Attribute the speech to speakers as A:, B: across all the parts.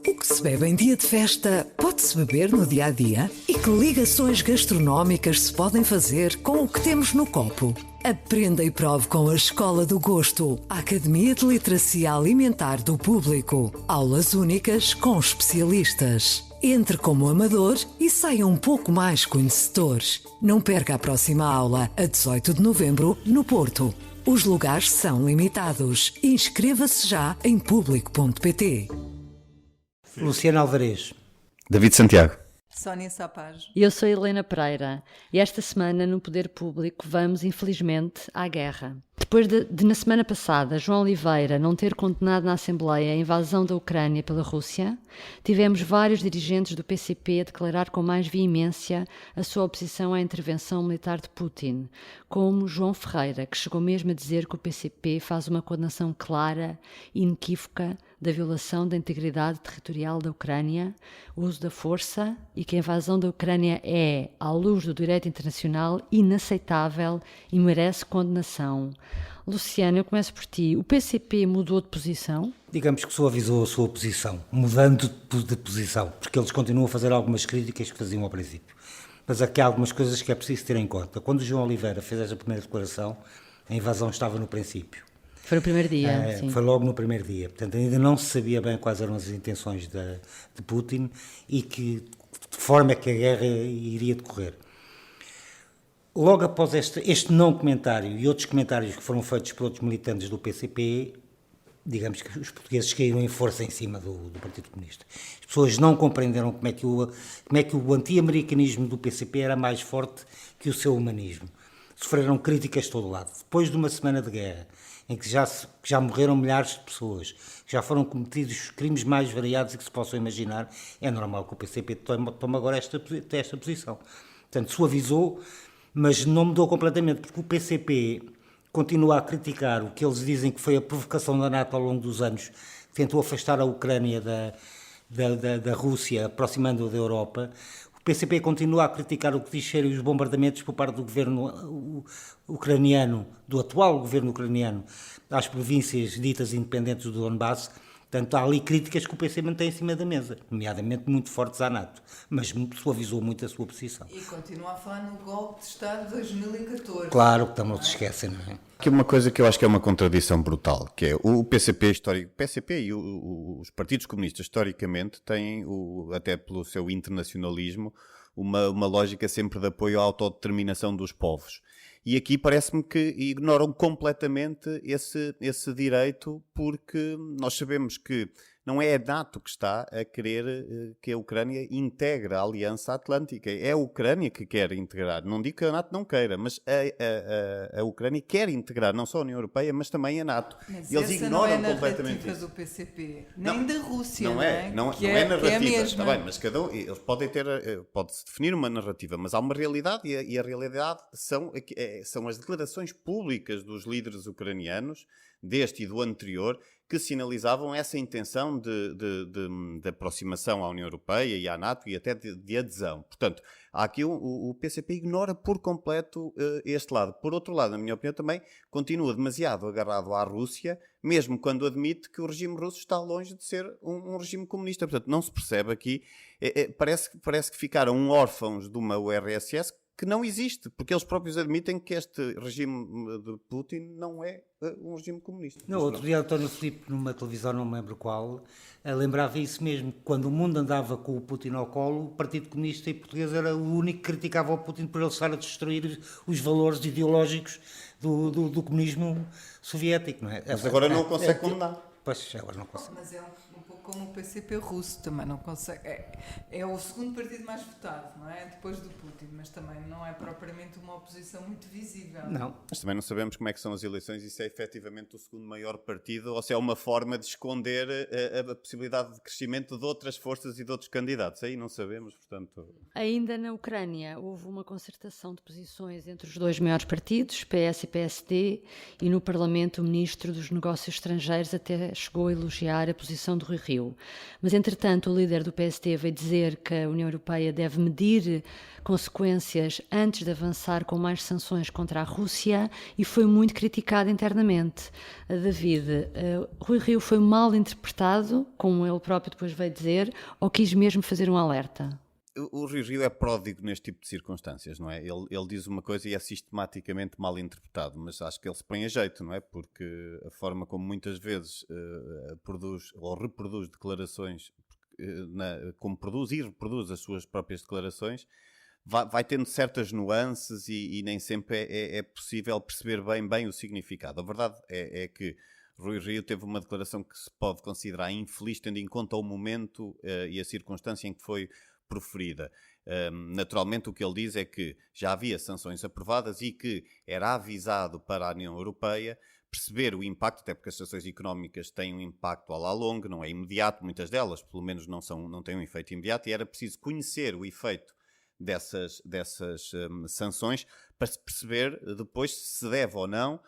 A: O que se bebe em dia de festa pode-se beber no dia a dia? E que ligações gastronómicas se podem fazer com o que temos no copo? Aprenda e prove com a Escola do Gosto, a Academia de Literacia Alimentar do Público. Aulas únicas com especialistas. Entre como amador e saia um pouco mais conhecedor. Não perca a próxima aula, a 18 de novembro, no Porto. Os lugares são limitados. Inscreva-se já em público.pt.
B: Luciano Alvarez.
C: David Santiago.
D: Sónia Sapaz.
E: Eu sou Helena Pereira e esta semana no Poder Público vamos, infelizmente, à guerra. Depois de na semana passada, João Oliveira não ter condenado na Assembleia a invasão da Ucrânia pela Rússia, tivemos vários dirigentes do PCP a declarar com mais veemência a sua oposição à intervenção militar de Putin, como João Ferreira, que chegou mesmo a dizer que o PCP faz uma condenação clara e inequívoca da violação da integridade territorial da Ucrânia, o uso da força e que a invasão da Ucrânia é, à luz do direito internacional, inaceitável e merece condenação. Luciano, eu começo por ti. O PCP mudou de posição?
B: Digamos que suavizou a sua posição, mudando de posição, porque eles continuam a fazer algumas críticas que faziam ao princípio. Mas aqui há algumas coisas que é preciso ter em conta. Quando o João Oliveira fez esta primeira declaração, a invasão estava no princípio.
E: Foi no primeiro dia, sim.
B: Foi logo no primeiro dia. Portanto, ainda não se sabia bem quais eram as intenções de Putin e de forma é que a guerra iria decorrer. Logo após este não comentário e outros comentários que foram feitos por outros militantes do PCP, digamos que os portugueses caíram em força em cima do Partido Comunista. As pessoas não compreenderam como é que o anti-americanismo do PCP era mais forte que o seu humanismo. Sofreram críticas de todo lado. Depois de uma semana de guerra, em que já morreram milhares de pessoas, que já foram cometidos crimes mais variados e que se possam imaginar, é normal que o PCP tome agora esta posição. Portanto, suavizou, mas não mudou completamente, porque o PCP continua a criticar o que eles dizem que foi a provocação da NATO ao longo dos anos, que tentou afastar a Ucrânia da Rússia, aproximando-a da Europa. O PCP continua a criticar o que diz serem os bombardamentos por parte do governo ucraniano, do atual governo ucraniano, às províncias ditas independentes do Donbass. Portanto, há ali críticas que o PC mantém em cima da mesa, nomeadamente muito fortes à NATO, mas suavizou muito a sua posição.
D: E continua a falar no golpe de Estado de 2014.
B: Claro que não se esquecem, não é?
C: Aqui uma coisa que eu acho que é uma contradição brutal, que é o PCP e os partidos comunistas historicamente têm, até pelo seu internacionalismo, uma lógica sempre de apoio à autodeterminação dos povos. E aqui parece-me que ignoram completamente esse direito, porque nós sabemos que não é a NATO que está a querer que a Ucrânia integre a Aliança Atlântica. É a Ucrânia que quer integrar. Não digo que a NATO não queira, mas a Ucrânia quer integrar não só a União Europeia, mas também a NATO.
D: Mas
C: eles
D: essa
C: ignoram
D: não é
C: completamente isso.
D: Do PCP, nem da Rússia,
C: Não é narrativa. Está bem, mas eles podem ter, pode-se definir uma narrativa, mas há uma realidade e a realidade são as declarações públicas dos líderes ucranianos, deste e do anterior, que sinalizavam essa intenção de aproximação à União Europeia e à NATO e até de adesão. Portanto, há aqui o PCP ignora por completo este lado. Por outro lado, na minha opinião, também continua demasiado agarrado à Rússia, mesmo quando admite que o regime russo está longe de ser um regime comunista. Portanto, não se percebe aqui, parece que ficaram órfãos de uma URSS que não existe, porque eles próprios admitem que este regime de Putin não é um regime comunista.
B: Não, outro dia António Filipe, numa televisão, não me lembro qual, lembrava isso mesmo, quando o mundo andava com o Putin ao colo, o Partido Comunista e Português era o único que criticava o Putin por ele estar a destruir os valores ideológicos do comunismo soviético, não é?
C: Mas agora não consegue condenar.
B: Pois, agora não consegue.
D: Mas é um pouco como o PCP russo, também não consegue. É o segundo partido mais votado, não é? Depois do Putin, mas também não é propriamente uma oposição muito visível.
B: Não.
C: Mas também não sabemos como é que são as eleições e se é efetivamente o segundo maior partido ou se é uma forma de esconder a possibilidade de crescimento de outras forças e de outros candidatos. Aí não sabemos, portanto...
E: Ainda na Ucrânia houve uma concertação de posições entre os dois maiores partidos, PS e PSD, e no Parlamento o Ministro dos Negócios Estrangeiros até chegou a elogiar a posição de Rui Rio. Mas, entretanto, o líder do PSD veio dizer que a União Europeia deve medir consequências antes de avançar com mais sanções contra a Rússia e foi muito criticado internamente. David, Rui Rio foi mal interpretado, como ele próprio depois veio dizer, ou quis mesmo fazer um alerta?
C: O Rui Rio é pródigo neste tipo de circunstâncias, não é? Ele diz uma coisa e é sistematicamente mal interpretado, mas acho que ele se põe a jeito, não é? Porque a forma como muitas vezes produz ou reproduz declarações, como produz e reproduz as suas próprias declarações, vai tendo certas nuances e nem sempre é possível perceber bem o significado. A verdade é que Rui Rio teve uma declaração que se pode considerar infeliz, tendo em conta o momento e a circunstância em que foi proferida. Naturalmente, o que ele diz é que já havia sanções aprovadas e que era avisado para a União Europeia perceber o impacto, até porque as sanções económicas têm um impacto à la longue, não é imediato, muitas delas, pelo menos não têm um efeito imediato, e era preciso conhecer o efeito dessas sanções para se perceber depois se deve ou não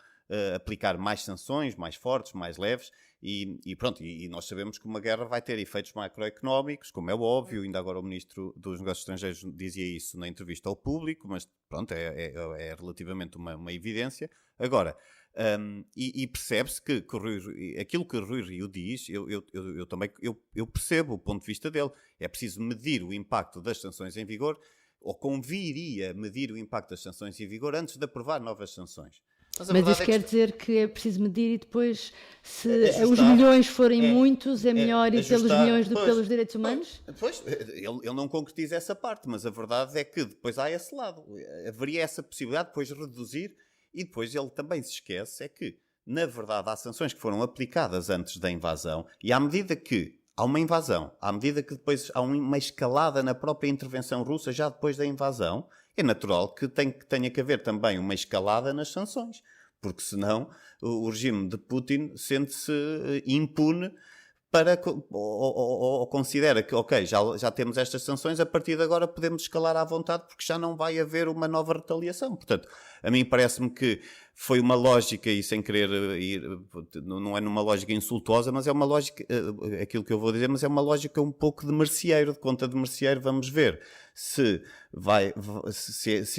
C: aplicar mais sanções, mais fortes, mais leves, e pronto, e nós sabemos que uma guerra vai ter efeitos macroeconómicos, como é óbvio, ainda agora o Ministro dos Negócios Estrangeiros dizia isso na entrevista ao público, mas pronto, é relativamente uma evidência. Agora, e percebe-se que aquilo que Rui Rio diz, eu também percebo o ponto de vista dele, é preciso medir o impacto das sanções em vigor, ou conviria medir o impacto das sanções em vigor antes de aprovar novas sanções.
E: Mas isso quer dizer que é preciso medir e depois, se os milhões forem muitos, é melhor ir pelos milhões do que pelos direitos humanos?
C: Pois, ele não concretiza essa parte, mas a verdade é que depois há esse lado. Haveria essa possibilidade de depois reduzir, e depois ele também se esquece, é que, na verdade, há sanções que foram aplicadas antes da invasão, e à medida que há uma invasão, à medida que depois há uma escalada na própria intervenção russa já depois da invasão, é natural que tenha que haver também uma escalada nas sanções, porque senão o regime de Putin sente-se impune ou considera que, ok, já temos estas sanções, a partir de agora podemos escalar à vontade porque já não vai haver uma nova retaliação. Portanto, a mim parece-me que foi uma lógica, e sem querer ir, não é numa lógica insultuosa, mas é uma lógica, aquilo que eu vou dizer, mas é uma lógica um pouco de merceeiro, de conta de merceeiro. Vamos ver se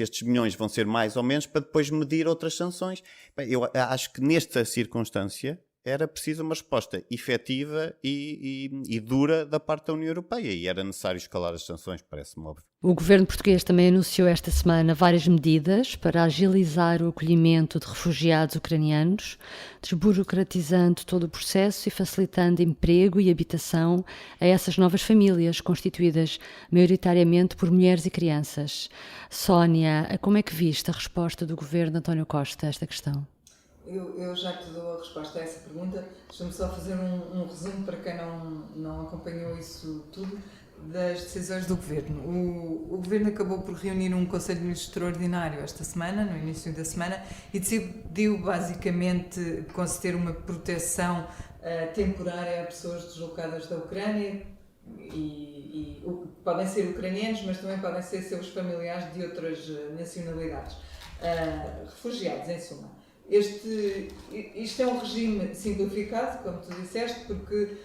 C: estes milhões vão ser mais ou menos para depois medir outras sanções. Bem, eu acho que nesta circunstância era preciso uma resposta efetiva e dura da parte da União Europeia, e era necessário escalar as sanções, parece-me óbvio.
E: O governo português também anunciou esta semana várias medidas para agilizar o acolhimento de refugiados ucranianos, desburocratizando todo o processo e facilitando emprego e habitação a essas novas famílias, constituídas maioritariamente por mulheres e crianças. Sónia, como é que viste a resposta do governo de António Costa a esta questão?
D: Eu já te dou a resposta a essa pergunta. Deixa-me só fazer um resumo para quem não acompanhou isso tudo das decisões do Governo. O Governo acabou por reunir um Conselho de Ministros extraordinário esta semana, no início da semana, e decidiu basicamente conceder uma proteção temporária a pessoas deslocadas da Ucrânia, e podem ser ucranianos, mas também podem ser seus familiares de outras nacionalidades. Refugiados, em suma. Isto é um regime simplificado, como tu disseste, porque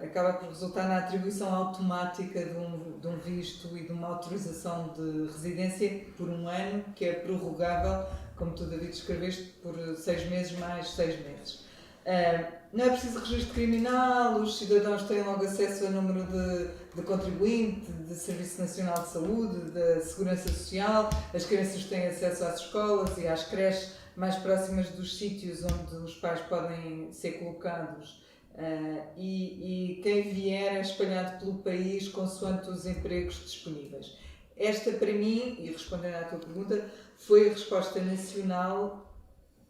D: acaba por resultar na atribuição automática de um visto e de uma autorização de residência por um ano, que é prorrogável, como tu, David, escreveste, por 6 meses mais 6 meses. Não é preciso registro criminal, os cidadãos têm logo acesso a número de contribuinte, de Serviço Nacional de Saúde, da Segurança Social, as crianças têm acesso às escolas e às creches mais próximas dos sítios onde os pais podem ser colocados, e quem vier é espalhado pelo país consoante os empregos disponíveis. Esta, para mim, e respondendo à tua pergunta, foi a resposta nacional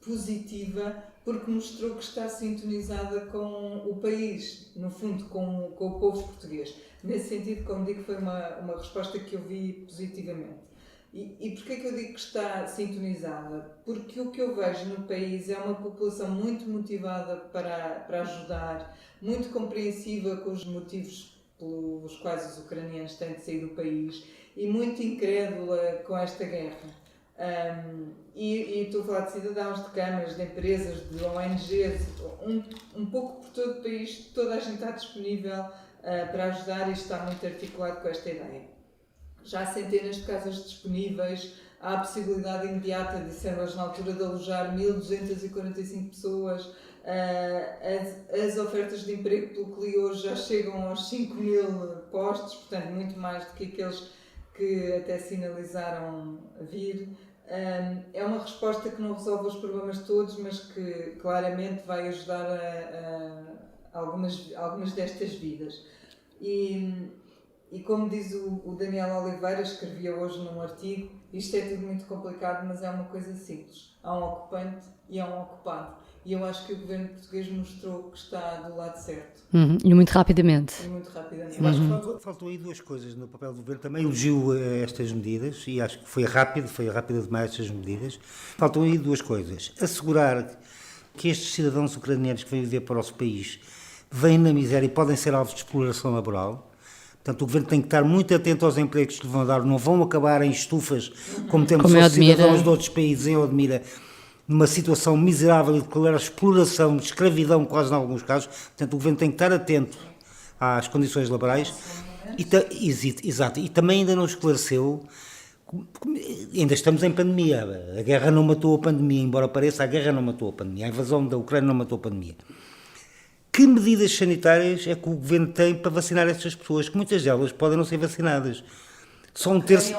D: positiva, porque mostrou que está sintonizada com o país, no fundo, com o povo português. Nesse sentido, como digo, foi uma resposta que eu vi positivamente. E porquê é que eu digo que está sintonizada? Porque o que eu vejo no país é uma população muito motivada para ajudar, muito compreensiva com os motivos pelos quais os ucranianos têm de sair do país e muito incrédula com esta guerra. E estou a falar de cidadãos, de câmaras, de empresas, de ONGs, um pouco por todo o país, toda a gente está disponível para ajudar e está muito articulado com esta ideia. Já há centenas de casas disponíveis, há a possibilidade imediata, disseram eles na altura, de alojar 1.245 pessoas. As ofertas de emprego pelo que li hoje já chegam aos 5.000 postos, portanto muito mais do que aqueles que até sinalizaram vir. É uma resposta que não resolve os problemas todos, mas que claramente vai ajudar a algumas destas vidas. E como diz o Daniel Oliveira, escrevia hoje num artigo, isto é tudo muito complicado, mas é uma coisa simples. Há um ocupante e há um ocupado. E eu acho que o governo português mostrou que está do lado certo.
E: E muito rapidamente.
B: Eu acho que faltou aí duas coisas no papel do governo. Também elogio estas medidas e acho que foi rápida demais estas medidas. Faltam aí duas coisas. Assegurar que estes cidadãos ucranianos que vêm viver para o nosso país vêm na miséria e podem ser alvos de exploração laboral. Portanto, o governo tem que estar muito atento aos empregos que lhe vão dar. Não vão acabar em estufas, como temos os cidadãos de outros países em Odmira, numa situação miserável e de clara exploração, de escravidão quase em alguns casos. Portanto, o governo tem que estar atento às condições laborais. Exato. E também ainda não esclareceu, ainda estamos em pandemia, a guerra não matou a pandemia, embora pareça, a guerra não matou a pandemia, a invasão da Ucrânia não matou a pandemia. Que medidas sanitárias é que o governo tem para vacinar estas pessoas, que muitas delas podem não ser vacinadas? Só um terço.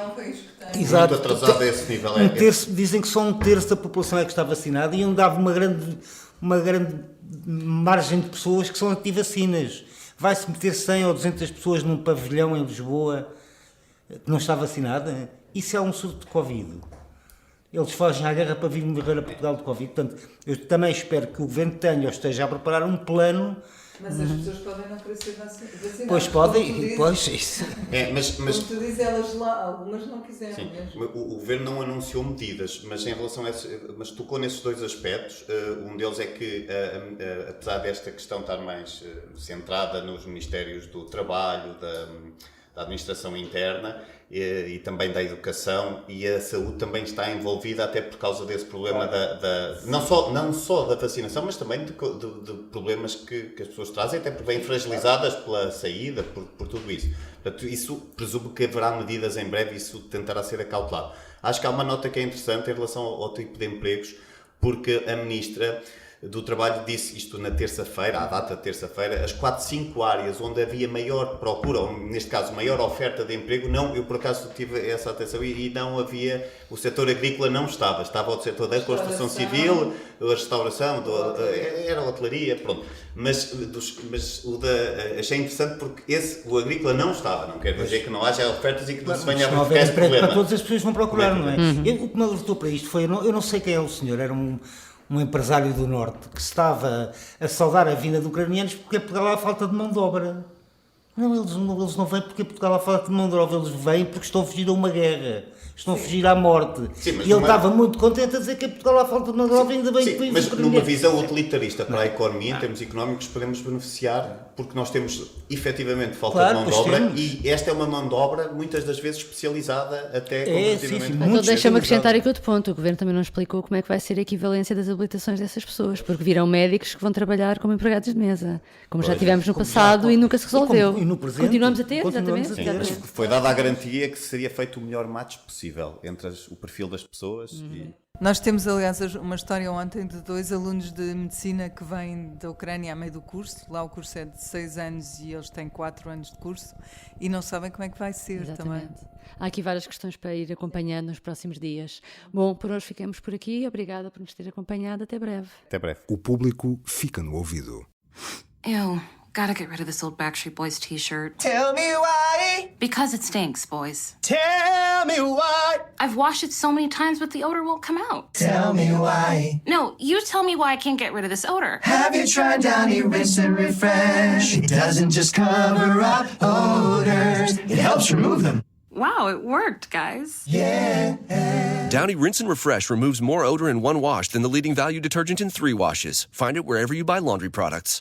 C: Exato, muito atrasado a esse nível.
B: Dizem que só um terço da população é que está vacinada e onde há uma grande margem de pessoas que são anti-vacinas. Vai-se meter 100 ou 200 pessoas num pavilhão em Lisboa que não está vacinada? Isso é um surto de Covid. Eles fogem à guerra para vir morrer a Portugal de Covid. Portanto, eu também espero que o governo tenha ou esteja a preparar um plano.
D: Mas as pessoas podem não querer ser vacinadas.
B: Pois podem, pois isso.
C: Mas
D: como tu dizes, elas lá, algumas não quiseram.
C: Sim,
D: mesmo.
C: o governo não anunciou medidas, mas em relação a mas tocou nesses dois aspectos. Um deles é que, apesar desta questão estar mais centrada nos Ministérios do Trabalho, da Administração Interna e também da Educação, e a Saúde também está envolvida até por causa desse problema não só da vacinação, mas também de problemas que as pessoas trazem, até porque vêm fragilizadas pela saída, por tudo isso. Portanto, isso presumo que haverá medidas em breve, isso tentará ser acautelado. Acho que há uma nota que é interessante em relação ao tipo de empregos, porque a Ministra do Trabalho disse isto na terça-feira, à data de terça-feira, as 4-5 áreas onde havia maior procura, ou neste caso maior oferta de emprego, eu por acaso tive essa atenção e não havia, o setor agrícola não estava o setor da construção civil, a restauração, era a hotelaria, pronto. Mas achei interessante porque o agrícola não estava, não quer dizer que não haja ofertas e que não se venha a verificar esse problema.
B: Para todas as pessoas vão procurar, não é? O que me alertou para isto foi, eu não sei quem é o senhor, era um empresário do Norte que estava a saudar a vinda de ucranianos porque Portugal há falta de mão de obra. Não, eles não vêm porque Portugal há falta de mão de obra, eles vêm porque estão a fugir a uma guerra, estão a fugir à morte. Sim, e ele estava muito contente a dizer que Portugal há falta de mão de obra, ainda bem que
C: mas numa visão utilitarista para a economia, em termos económicos, podemos beneficiar porque nós temos efetivamente falta de mão de obra e esta é uma mão de obra muitas das vezes especializada até competitivamente.
E: Então deixa-me acrescentar aqui outro ponto, o Governo também não explicou como é que vai ser a equivalência das habilitações dessas pessoas, porque virão médicos que vão trabalhar como empregados de mesa, como já tivemos no passado e nunca se resolveu.
B: E no presente,
E: continuamos a ter, exatamente.
C: Mas foi dada a garantia que seria feito o melhor match possível entre o perfil das pessoas e...
D: Nós temos, aliás, uma história ontem de 2 alunos de medicina que vêm da Ucrânia a meio do curso. Lá o curso é de 6 anos e eles têm 4 anos de curso e não sabem como é que vai ser. Exatamente. Também.
E: Há aqui várias questões para ir acompanhando nos próximos dias. Bom, por hoje ficamos por aqui. Obrigada por nos ter acompanhado. Até breve.
C: Até breve.
F: O público fica no ouvido.
G: Ew, gotta get rid of this old Backstreet Boys t-shirt.
H: Tell me why.
G: Because it stinks, boys.
H: Tell me why.
G: I've washed it so many times, but the odor won't come out.
H: Tell me why.
G: No, you tell me why I can't get rid of this odor.
H: Have you tried Downy Rinse and Refresh? It doesn't just cover up odors, it helps remove them.
G: Wow, it worked, guys.
H: Yeah.
I: Downy Rinse and Refresh removes more odor in one wash than the leading value detergent in 3 washes. Find it wherever you buy laundry products.